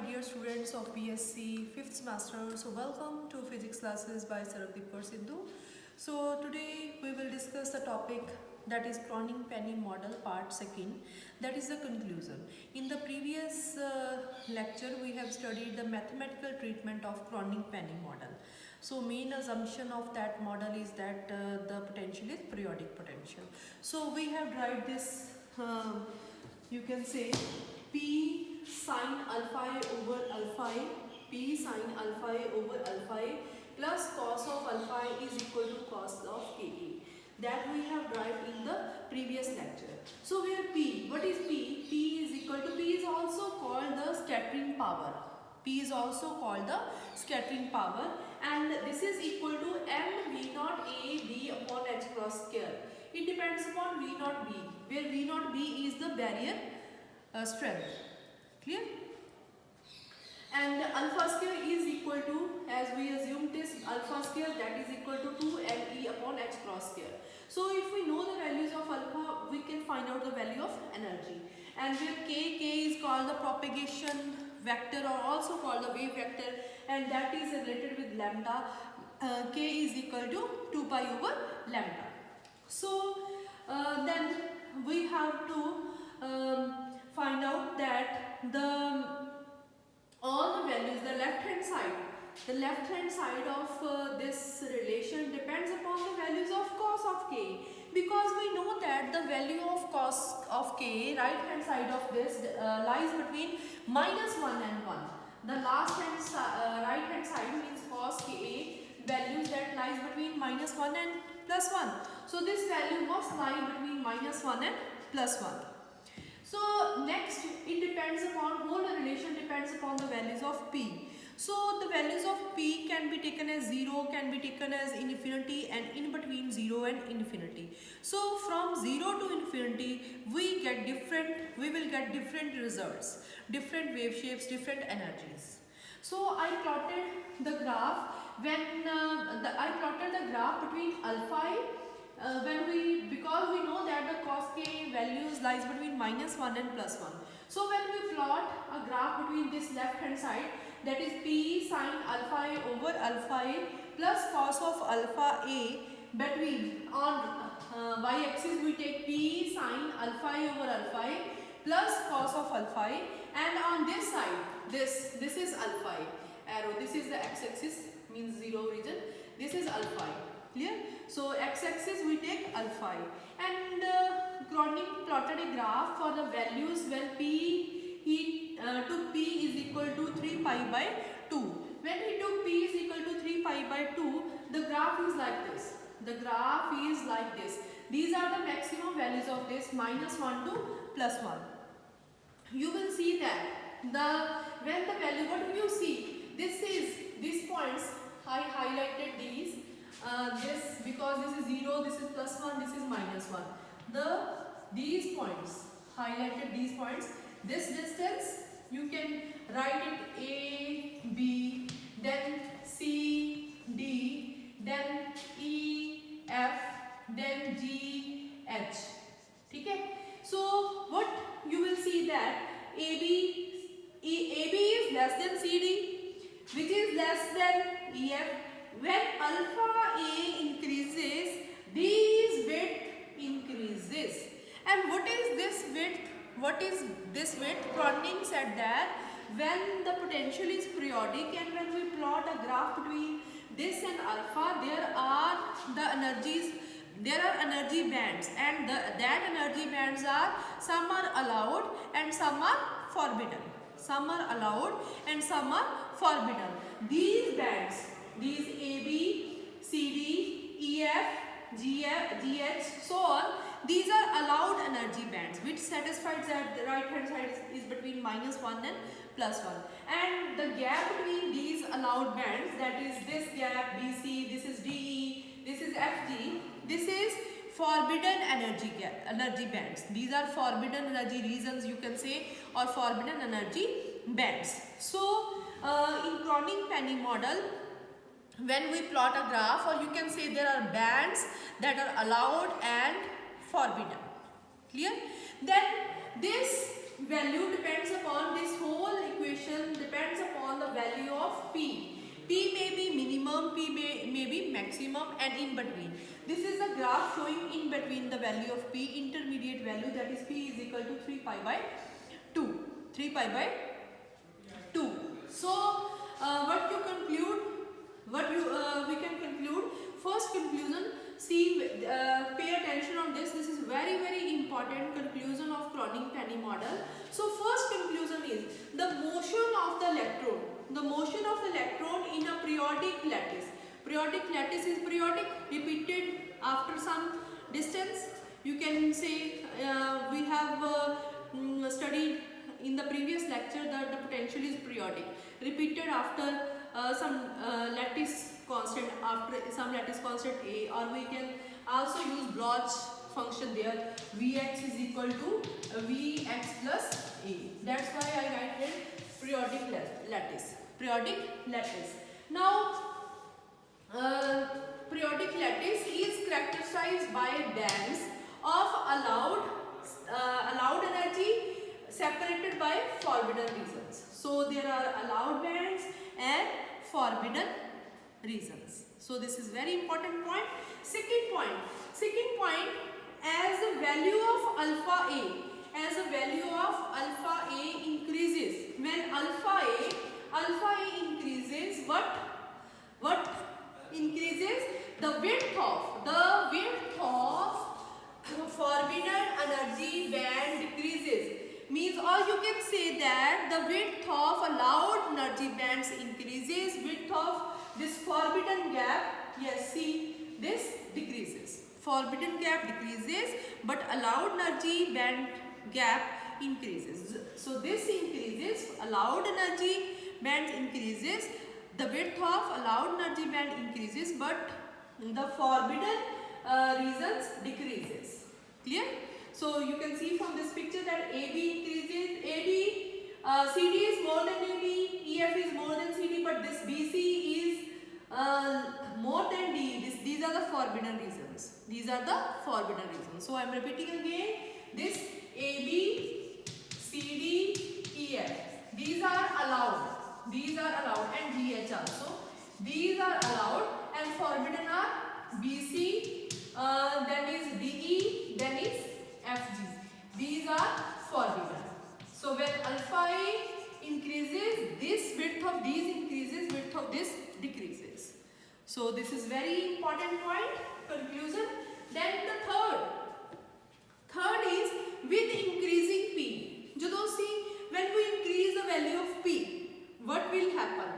dear students of BSc 5th semester. So welcome to physics classes by Sarabdeep Kaur Sidhu. So today we will discuss the topic that is Cronin-Penny model part 2nd. That is the conclusion. In the previous lecture we have studied the mathematical treatment of Cronin-Penny model. So main assumption of that model is that the potential is periodic potential. So we have derived this you can say P sine alpha I over alpha I, P sine alpha I over alpha I plus cos of alpha I is equal to cos of Ka. That we have derived in the previous lecture. So where P, what is P? P is equal to, P is also called the scattering power. P is also called the scattering power, and this is equal to m V naught A B upon h cross square. It depends upon V naught B, where V naught B is the barrier strength. Clear? And alpha square is equal to, as we assumed this alpha square, that is equal to 2 upon h cross square. So if we know the values of alpha, we can find out the value of energy. And where K is called the propagation vector or also called the wave vector, and that is related with lambda. K is equal to 2 pi over lambda. So then we have to find out that all the values, the left hand side of this relation depends upon the values of cos of K, because we know that the value of cos of K, right hand side of this lies between -1 and 1. The last right hand side means cos Ka values that lies between -1 and +1. So this value must lie between -1 and +1. So next, it depends upon, whole relation depends upon the values of P. So the values of P can be taken as 0, can be taken as infinity, and in between 0 and infinity. So from 0 to infinity we will get different results, different wave shapes, different energies. So I plotted the graph when I plotted the graph between alpha I because we know that the cos K values lies between -1 and +1. So when we plot a graph between this left hand side, that is P sine alpha I over alpha I plus cos of alpha A, between on y axis we take P sine alpha I over alpha I plus cos of alpha I, and on this side this is alpha I arrow, this is the x axis, means 0 region, this is alpha I. Clear? So x axis we take alpha I, and Cronin plotted a graph for the values when he took P is equal to 3 pi by 2. When he took P is equal to 3 pi by 2, the graph is like this. The graph is like this. These are the maximum values of this, -1 to +1. You will see that when the value, what do you see? These points, I highlighted these. This, because this is 0, this is +1, this is -1. These points, highlighted these points, this distance you can write it A, B, then C, D, then E, F, then G, H. Okay? So what you will see that AB is less than CD, which is less than EF. When alpha A increases, this width increases. And what is this width? What is this width? Cronin said that when the potential is periodic and when we plot a graph between this and alpha, there are energy bands, and that energy bands are, some are allowed and some are forbidden. Some are allowed and some are forbidden. These bands, these AB, CD, EF, GH, so on, these are allowed energy bands, which satisfies that the right hand side is between -1 and +1. And the gap between these allowed bands, that is this gap BC, this is DE, this is FG, this is forbidden energy bands. These are forbidden energy regions, you can say, or forbidden energy bands. So in Cronin-Penny model, when we plot a graph, or you can say there are bands that are allowed and forbidden. Clear? Then this value depends upon, this whole equation depends upon the value of P. P may be minimum, P may be maximum, and in between. This is the graph showing in between the value of P, intermediate value, that is P is equal to 3 pi by 2. 3 pi by 2. So what you conclude, we can conclude, first conclusion, see, pay attention on this. This is very important conclusion of Cronin-Penney model. So first conclusion is the motion of the electron. The motion of the electron in a periodic lattice. Periodic lattice is periodic, repeated after some distance. You can say we have studied in the previous lecture that the potential is periodic, repeated after some lattice constant, after some lattice constant A, or we can also use Bloch function there. Vx is equal to Vx plus A. That's why I write here periodic lattice. Periodic lattice. Now, periodic lattice is characterized by bands of allowed energy separated by forbidden regions. So there are allowed bands and forbidden regions. So this is very important point. Second point, as the value of alpha A increases, when alpha A increases, what increases? The width of forbidden energy band decreases. Means, or you can say that the width of allowed energy bands increases, width of this forbidden gap, yes, see, this decreases. Forbidden gap decreases, but allowed energy band gap increases. So this increases, allowed energy band increases, the width of allowed energy band increases, but the forbidden regions decreases. Clear? So you can see from this picture that AB increases, CD is more than AB, EF is more than CD, but this BC is more than D. These are the forbidden regions. These are the forbidden regions. So I am repeating again, this AB, CD, EF. These are allowed. And GH also. These are allowed and forbidden are BC, then is DE, then is FG. These are forbidden. So when alpha A increases, this width of these increases, width of this decreases. So this is very important point, conclusion. Then the third is with increasing P. See, when we increase the value of P, what will happen?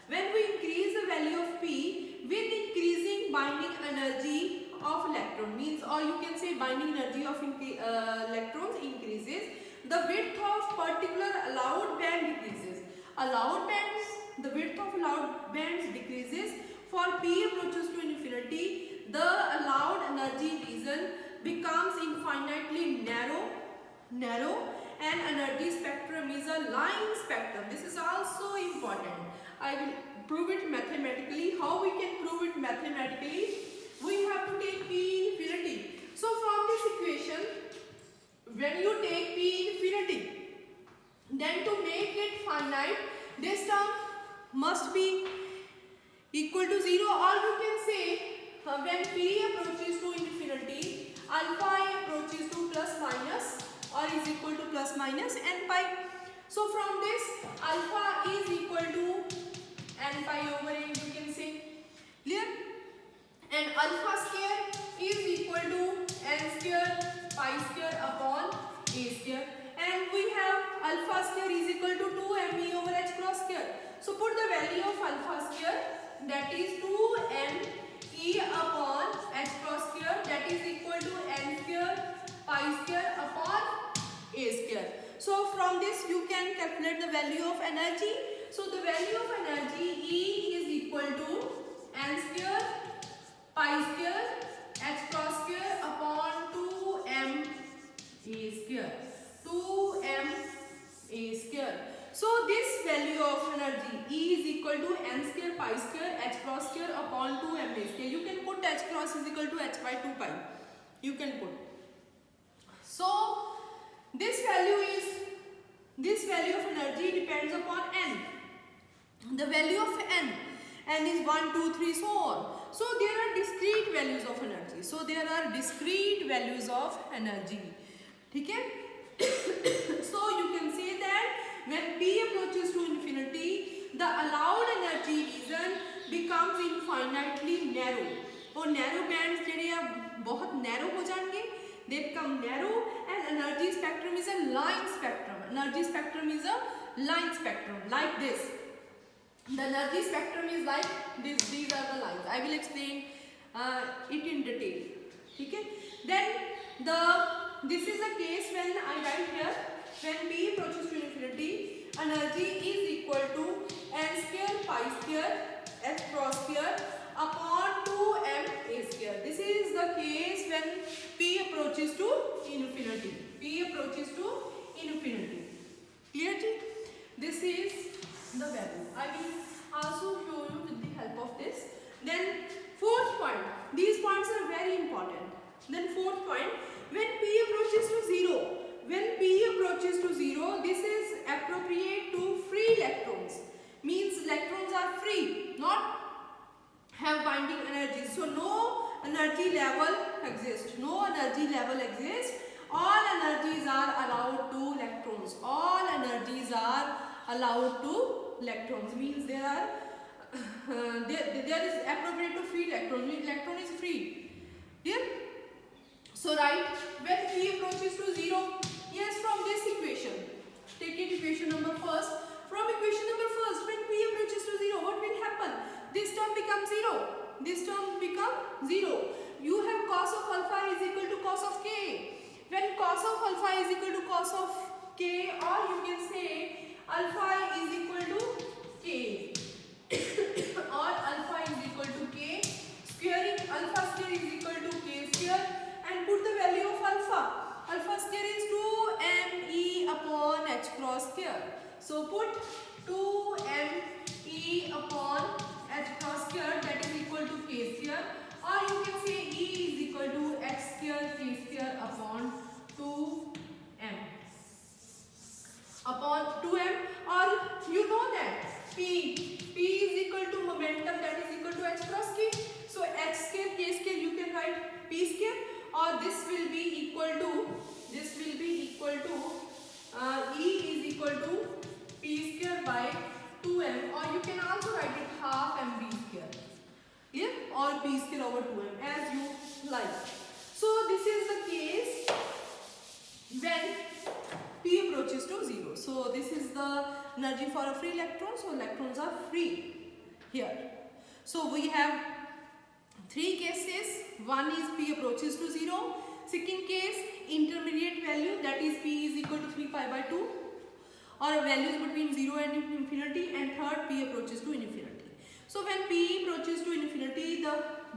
When we increase the value of P with increasing binding energy of electron, means, or you can say binding energy of electrons increases, the width of particular allowed band decreases. The width of allowed bands decreases. For P approaches to infinity, the allowed energy region becomes infinitely narrow, and energy spectrum is a line spectrum. This is also important. I will prove it mathematically. How we can prove it mathematically? We have to take P infinity. So from this equation, when you take P infinity, then to make it finite, this term must be equal to 0, or you can say when P approaches to infinity, alpha approaches to plus minus or is equal to plus minus n pi. So from this, alpha is equal to n pi over a, you can say. Clear? And alpha square is equal to n square pi square upon a square. And we have alpha square is equal to 2 me over h cross square. So put the value of alpha square, that is 2 e upon h cross square, that is equal to n square pi square upon a square. So from this you can calculate the value of energy. So the value of energy E is equal to n square pi square h cross square upon 2m a square. 2m a square. So this value of energy E is equal to n square pi square h cross square upon 2m a square. You can put h cross is equal to h by 2 pi. You can put. So this value is This value of energy depends upon n. The value of n is 1, 2, 3, so on. So there are discrete values of energy. So there are discrete values of energy. Okay? So you can say that when P approaches to infinity, the allowed energy region becomes infinitely narrow. और narrow bands जेडे आ बहुत narrow हो जाएंगे. They become narrow, and energy spectrum is a line spectrum. Energy spectrum is a line spectrum like this. The energy spectrum is like this. These are the lines. I will explain it in detail. Okay? Then this is the case when I write here, when P approaches to infinity, energy is equal to n square pi square h cross square upon 2m a square. This is the case when P approaches to infinity. P approaches to infinity. Clear? This is the value. I will also show you with the help of this. Then fourth point. These points are very important. Then fourth point, when P approaches to 0. When P approaches to 0, this is appropriate to free electrons. Means electrons are free, not have binding energy. So no energy level exists. No energy level exists. All energies are allowed to electrons. All energies are allowed to electrons. Means there are there is appropriate to free electron. Electron is free. Here. So write when P approaches to 0. Yes, from this equation. Take it equation number first. From equation number first, when P approaches to 0, what will happen? This term becomes 0. This term becomes 0. You have cos of alpha is equal to cos of k. When cos of alpha is equal to cos of k, or you can say alpha is equal to k. Or alpha is equal to k. Squaring alpha square is equal to k square. And put the value of alpha. Alpha square is 2me upon h cross square. So put 2me upon h cross square, that is equal to k square, or you can say E is equal to x square k square upon 2m. Upon 2m, or you know that P is equal to momentum, that is equal to h cross k. So h square k square you can write p square, or this will be equal to E is equal to p square by 2m, or you can also write it half mv square. Yeah? Or p square over 2m, as you like. So this is the case when P approaches to 0. So this is the energy for a free electron. So electrons are free here. So we have three cases. One is P approaches to 0. Second case, intermediate value, that is P is equal to 3 pi by 2, or values between 0 and infinity. And third, P approaches to infinity. So when P approaches to infinity,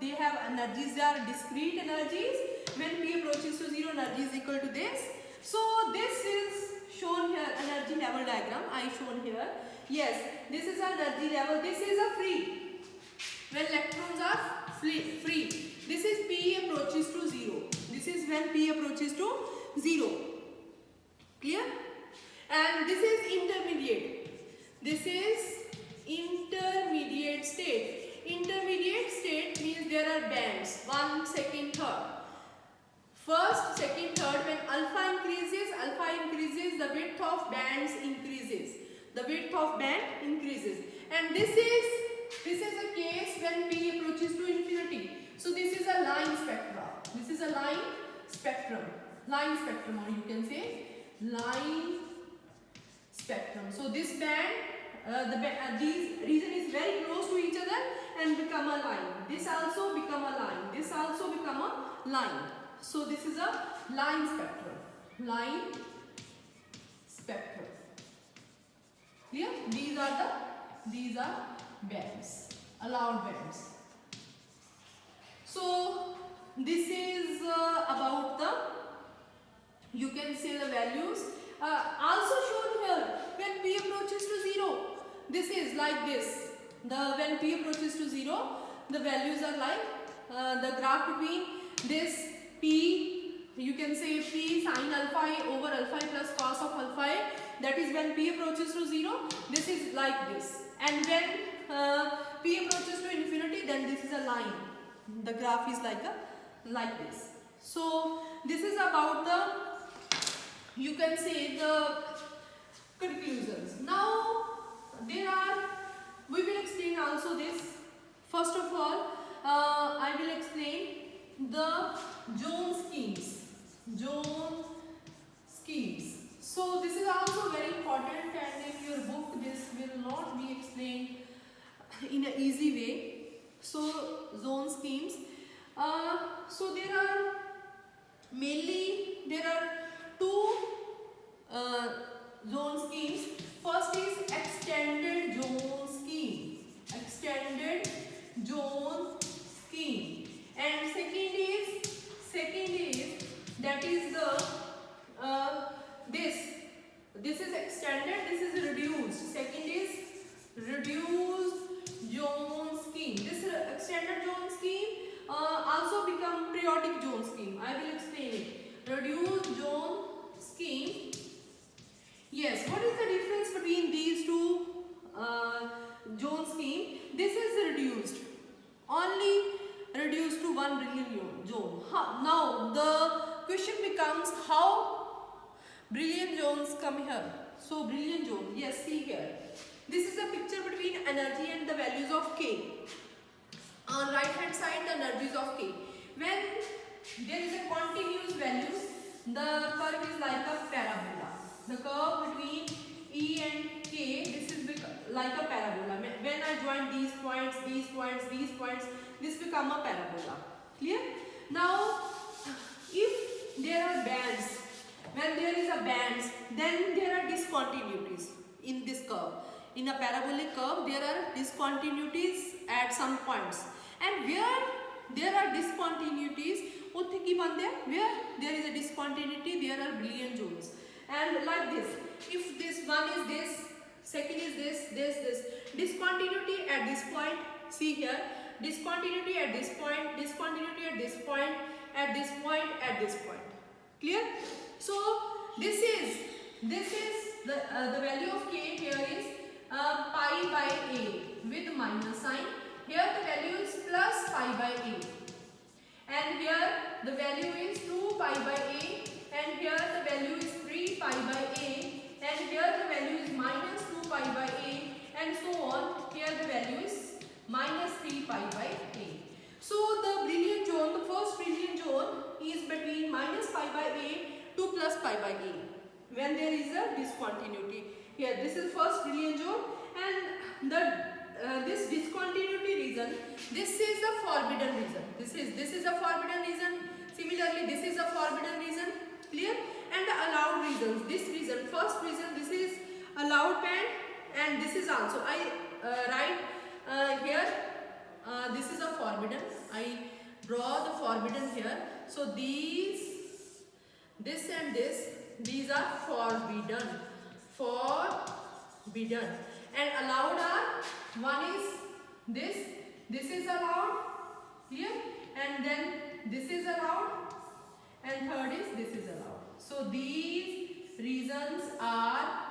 they have energies, they are discrete energies. When P approaches to 0, energy is equal to this. So this is shown here, energy level diagram I shown here. Yes, this is energy level, this is a free. When electrons are free. This is P approaches to 0. This is when P approaches to 0. Clear? And this is intermediate. This is intermediate state. Intermediate state means there are bands, 1, 2nd, 3rd. First, second, third, when alpha increases, the width of bands increases. The width of band increases. And this is a case when P approaches to infinity. So this is a line spectrum. This is a line spectrum. Line spectrum, or you can say line spectrum. So this band, these region is very close to each other and become a line. This also become a line. This also become a line. So this is a line spectrum. Line spectrum. Clear? These are bands, allowed bands. So this is about the, you can say the values. Also shown here, when P approaches to 0, this is like this. When P approaches to 0, the values are like the graph between this P, you can say P sin alpha over alpha plus cos of alpha that is when p approaches to 0, this is like this, and when p approaches to infinity, then this is a line. The graph is like this. So this is about the, you can say, the conclusions. Now we will explain also this. First of all, I will explain the Jones schemes. Jones schemes. So this is also very important, and in your book this will not be explained in an easy way. So zone schemes. So there are two zone schemes. First is extended zone scheme. Extended zone scheme. And second is that is the this is extended, this is reduced. Second is reduced zone scheme. This extended zone scheme also become periodic zone scheme. I will explain it. Reduced zone scheme. Yes, what is the difference between these two zone scheme? This is reduced, only reduced to one brilliant zone. Now the question becomes, how brilliant zones come here? So brilliant zone, yes, see here. This is a picture between energy and the values of K. On right hand side, the energies of K. When there is a continuous value, the curve is like a parabola. The curve between E and K, this is like a parabola. When I join these points, this become a parabola. Clear? Now, if there are bands, when there is a bands, then there are discontinuities in this curve. In a parabolic curve, there are discontinuities at some points. And where there are discontinuities, where there is a discontinuity, there are brilliant zones. And like this, if this one is this, second is this, discontinuity at this point, see here, discontinuity at this point, discontinuity at this point, at this point, at this point. Clear? So this is the value of K here is pi by a with minus sign. Here the value is plus pi by a, and here the value is 2 pi by a, and here the value is 3 pi by a, and here the value is minus 2 pi by a, and so on. Here the value is minus 3 pi by a. So the brilliant zone, the first brilliant zone is between minus pi by a to plus pi by a, when there is a discontinuity. Here this is first brilliant zone, and this discontinuity region, this is the forbidden region. This is a forbidden region. Similarly, this is a forbidden region. Clear? And the allowed regions. This region, first region, this is allowed band, and this is also. I write here. This is a forbidden. I draw the forbidden here. So this and this, these are forbidden. Forbidden. And allowed are, one is this is allowed here, and then this is allowed, and third is this is allowed. So these reasons are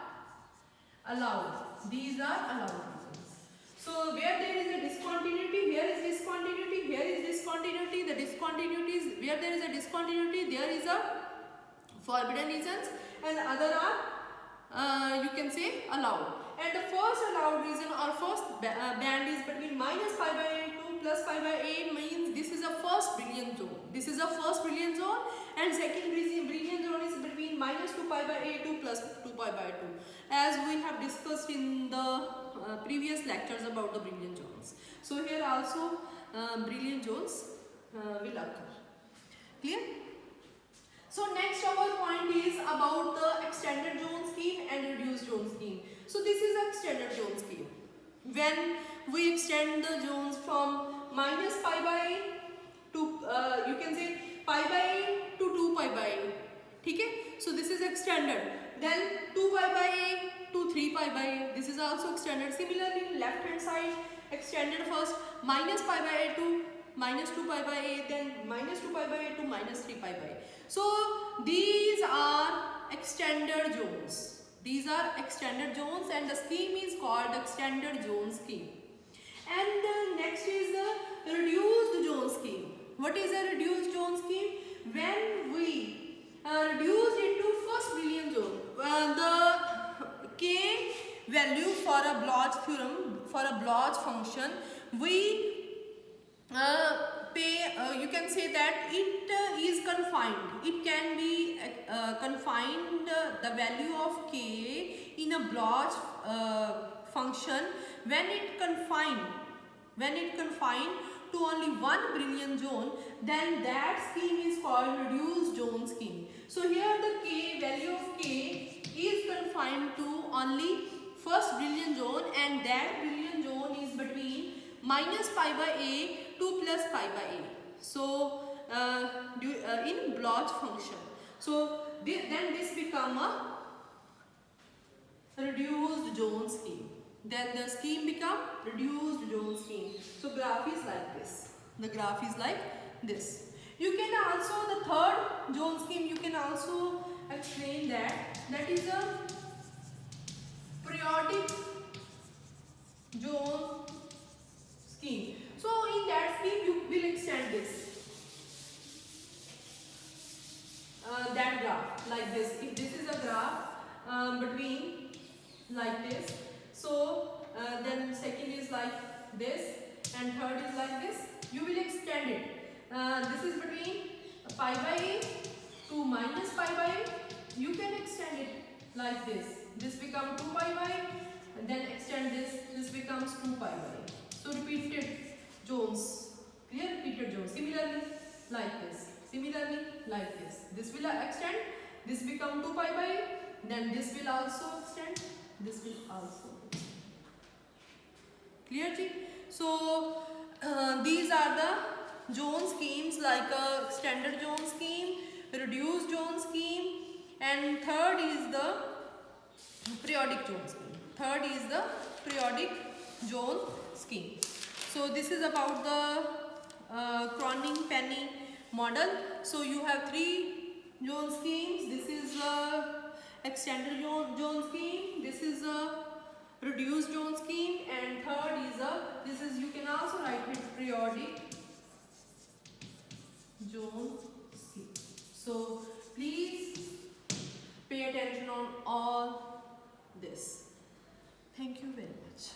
allowed. These are allowed reasons. So where there is a discontinuity, here is discontinuity, here is discontinuity. The discontinuity is where there is a discontinuity, there is a forbidden reasons, and other are you can say allowed. And the first allowed reason or first band is between minus pi by a to plus pi by a, means this is a first brilliant zone. This is a first brilliant zone, and second brilliant zone is between minus 2 pi by a to plus 2 pi by 2, as we have discussed in the previous lectures about the brilliant zones. So here also brilliant zones will occur. Clear? So next our point is about the extended zone scheme and reduced zone scheme. So this is extended zone scheme. When we extend the zones from minus pi by a to you can say pi by a to 2 pi by a. Okay? So this is extended. Then 2 pi by a to 3 pi by a. This is also extended. Similarly, left hand side extended first minus pi by a to minus 2 pi by a, then minus 2 pi by a to minus 3 pi by a. So these are extended zones. These are extended zones and the scheme is called extended zone scheme. And next is the reduced zone scheme. What is a reduced zone scheme? When we reduce it to first Brillouin zone, the k value for a Bloch theorem, for a Bloch function, we you can say that it is confined. It can be confined, the value of k in a Bloch function when it confined to only one Brillouin zone, then that scheme is called reduced zone scheme. So here the k value of k is confined to only first Brillouin zone, and that Brillouin zone is between minus pi by a to plus pi by a. So in Bloch function, so then this become a reduced zone scheme. Then the scheme become reduced zone scheme. So graph is like this. The graph is like this. You can also, the third zone scheme, you can also explain that. That is a periodic zone scheme. So in that scheme you will extend this. That graph like this. If this is a graph between like this, so then second is like this and third is like this, you will extend it. This is between pi by a to minus pi by a. You can extend it like this. This becomes 2 pi by a, and then extend this becomes 2 pi by a. So repeated zones, clear, repeated zones. Similarly like this, similarly like this. This will extend, this become 2 pi by a, then this will also extend, this will also extend. Clear ji? So these are the zone schemes, like a extended zone scheme, reduced zone scheme, and third is the periodic zone scheme. Third is the periodic zone scheme. So this is about the Cronin-Penney model. So you have three zone schemes. This is a extended zone scheme. This is a reduced zone scheme, and third is this is, you can also write it, periodic zone scheme. So please pay attention on all this. Thank you very much.